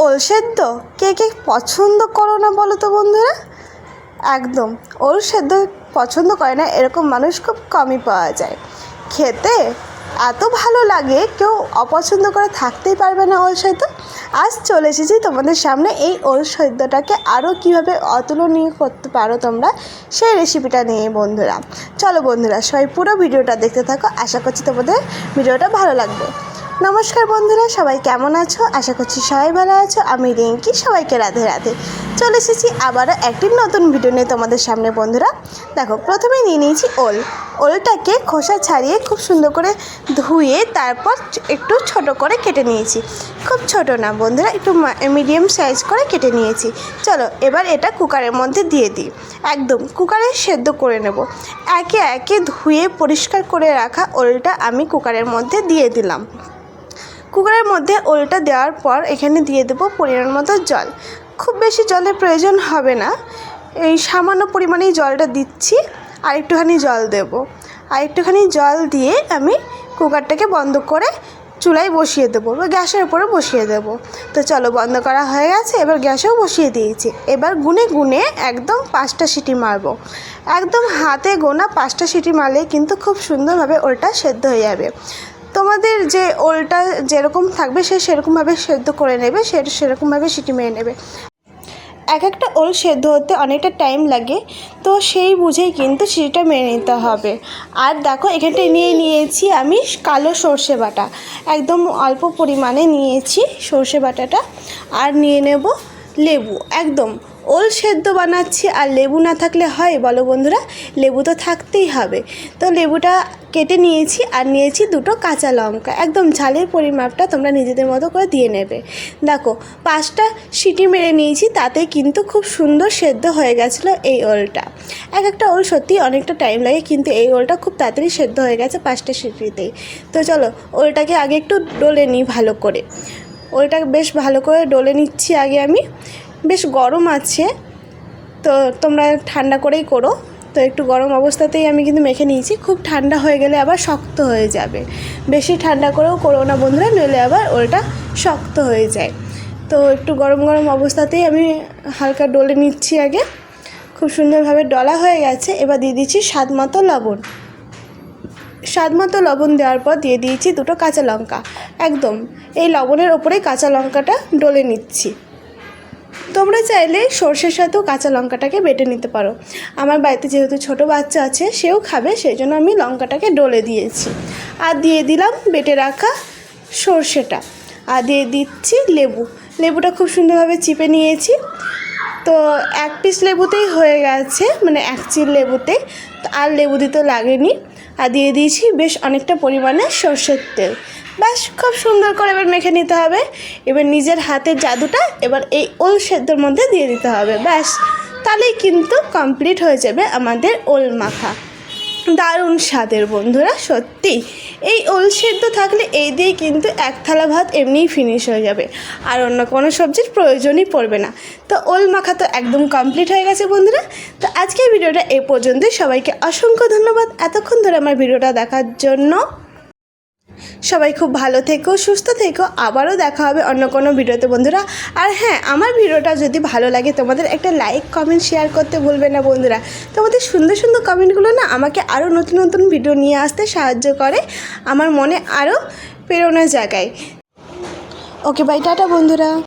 ওল সেদ্ধ কে কে পছন্দ করো না বলো তো বন্ধুরা? একদম ওল সেদ্ধ পছন্দ করে না এরকম মানুষ খুব কমই পাওয়া যায়। খেতে এত ভালো লাগে, কেউ অপছন্দ করে থাকতেই পারবে না ওল সেদ্ধ। আজ চলে এসেছি তোমাদের সামনে এই ওল সেদ্ধটাকে আরও কীভাবে অতুলনীয় করতে পারো তোমরা সেই রেসিপিটা নিয়ে বন্ধুরা। চলো বন্ধুরা, সবাই পুরো ভিডিওটা দেখতে থাকো, আশা করছি তোমাদের ভিডিওটা ভালো লাগবে। নমস্কার বন্ধুরা, সবাই কেমন আছো? আশা করছি সবাই ভালো আছো। আমি রিঙ্কি, সবাইকে রাধে রাধে। চলে এসেছি আবারও একটি নতুন ভিডিও নিয়ে তোমাদের সামনে বন্ধুরা। দেখো, প্রথমে নিয়ে নিয়েছি ওলটাকে খোসা ছাড়িয়ে খুব সুন্দর করে ধুয়ে তারপর একটু ছোট করে কেটে নিয়েছি। খুব ছোট না বন্ধুরা, একটু মিডিয়াম সাইজ করে কেটে নিয়েছি। চলো এবার এটা কুকারের মধ্যে দিয়ে দিই, একদম কুকারে সেদ্ধ করে নেব। একে একে ধুয়ে পরিষ্কার করে রাখা ওলটা আমি কুকারের মধ্যে দিয়ে দিলাম। কুকারের মধ্যে ওলটা দেওয়ার পর এখানে দিয়ে দেবো পরিমাণ মতো জল। খুব বেশি জলের প্রয়োজন হবে না, এই সামান্য পরিমাণেই জলটা দিচ্ছি। আর একটুখানি জল দেব, আর একটুখানি জল দিয়ে আমি কুকারটাকে বন্ধ করে চুলায় বসিয়ে দেবো বা গ্যাসের উপরে বসিয়ে দেবো। তো চলো, বন্ধ করা হয়ে গেছে, এবার গ্যাসেও বসিয়ে দিয়েছি। এবার গুনে গুনে একদম 5টা সিটি মারবো। একদম হাতে গোনা 5টা সিটি মারলে কিন্তু খুব সুন্দরভাবে ওলটা সেদ্ধ হয়ে যাবে। তোমাদের যে ওলটা যেরকম থাকবে সেরকমভাবে সেদ্ধ করে নেবে, সেরকমভাবে সিটি মেরে নেবে। এক একটা ওল সেদ্ধ হতে অনেকটা টাইম লাগে, তো সেই বুঝেই কিন্তু সিটিটা মেরে নিতে হবে। আর দেখো, এখানটায় নিয়েছি আমি কালো সর্ষে বাটা, একদম অল্প পরিমাণে নিয়েছি সর্ষে বাটাটা। আর নিয়ে নেব লেবু। একদম ওল সেদ্ধ বানাচ্ছি, আর লেবু না থাকলে হয় বলো বন্ধুরা? লেবু তো থাকতেই হবে। তো লেবুটা কেটে নিয়েছি, আর নিয়েছি 2টো কাঁচা লঙ্কা। একদম ঝালের পরিমাপটা তোমরা নিজেদের মতো করে দিয়ে নেবে। দেখো, 5টা সিটি মেরে নিয়েছি, তাতে কিন্তু খুব সুন্দর সেদ্ধ হয়ে গেছিলো এই ওলটা। এক একটা ওল সত্যিই অনেকটা টাইম লাগে, কিন্তু এই ওলটা খুব তাড়াতাড়ি সেদ্ধ হয়ে গেছে 5টা সিটিতেই। তো চলো, ওলটাকে আগে একটু ডলে নিই ভালো করে। ওলটাকে বেশ ভালো করে ডলে নিচ্ছি আগে আমি। বেশ গরম আছে, তো তোমরা ঠান্ডা করেই করো। তো একটু গরম অবস্থাতেই আমি কিন্তু মেখে নিয়েছি। খুব ঠান্ডা হয়ে গেলে আবার শক্ত হয়ে যাবে। বেশি ঠান্ডা করেও করো না বন্ধুরা, নইলে আবার ওলটা শক্ত হয়ে যায়। তো একটু গরম গরম অবস্থাতেই আমি হালকা ডলে নিচ্ছি আগে। খুব সুন্দরভাবে ডলা হয়ে গেছে। এবার দিয়ে দিচ্ছি স্বাদ মতো লবণ। স্বাদ মতো লবণ দেওয়ার পর দিয়ে দিয়েছি 2টো কাঁচা লঙ্কা। একদম এই লবণের ওপরেই কাঁচা লঙ্কাটা ডলে নিচ্ছি। তোমরা চাইলে সর্ষের সাথেও কাঁচা লঙ্কাটাকে বেটে নিতে পারো। আমার বাড়িতে যেহেতু ছোটো বাচ্চা আছে, সেও খাবে, সেই জন্য আমি লঙ্কাটাকে ডলে দিয়েছি। আর দিয়ে দিলাম বেটে রাখা সর্ষেটা। আর দিয়ে দিচ্ছি লেবুটা খুব সুন্দরভাবে চিপে নিয়েছি। তো 1 পিস লেবুতেই হয়ে গেছে, মানে 1 চিল লেবুতে। আর লেবু দিতে লাগেনি। আর দিয়ে দিয়েছি বেশ অনেকটা পরিমাণে সর্ষের তেল। ব্যাস, খুব সুন্দর করে এবার মেখে নিতে হবে। এবার নিজের হাতের জাদুটা এবার এই ওল সেদ্ধর মধ্যে দিয়ে দিতে হবে। ব্যাস, তাহলেই কিন্তু কমপ্লিট হয়ে যাবে আমাদের ওল মাখা। দারুণ স্বাদের বন্ধুরা, সত্যি এই ওল সেদ্ধ থাকলে এই দিয়ে কিন্তু 1 থালা ভাত এমনিই ফিনিশ হয়ে যাবে, আর অন্য কোনো সবজির প্রয়োজনই পড়বে না। তো ওল মাখা তো একদম কমপ্লিট হয়ে গেছে বন্ধুরা। তো আজকের ভিডিওটা এই পর্যন্তই। সবাইকে অসংখ্য ধন্যবাদ এতক্ষণ ধরে আমার ভিডিওটা দেখার জন্য। সবাই খুব ভালো থেকো, সুস্থ থেকো। আবারও দেখা হবে অন্য কোনো ভিডিওতে বন্ধুরা। আর হ্যাঁ, আমার ভিডিওটা যদি ভালো লাগে তোমাদের একটা লাইক, কমেন্ট, শেয়ার করতে ভুলবে না বন্ধুরা। তোমাদের সুন্দর সুন্দর কমেন্টগুলো না আমাকে আরও নতুন নতুন ভিডিও নিয়ে আসতে সাহায্য করে, আমার মনে আরও প্রেরণা জাগায়। ওকে বাই, টাটা বন্ধুরা।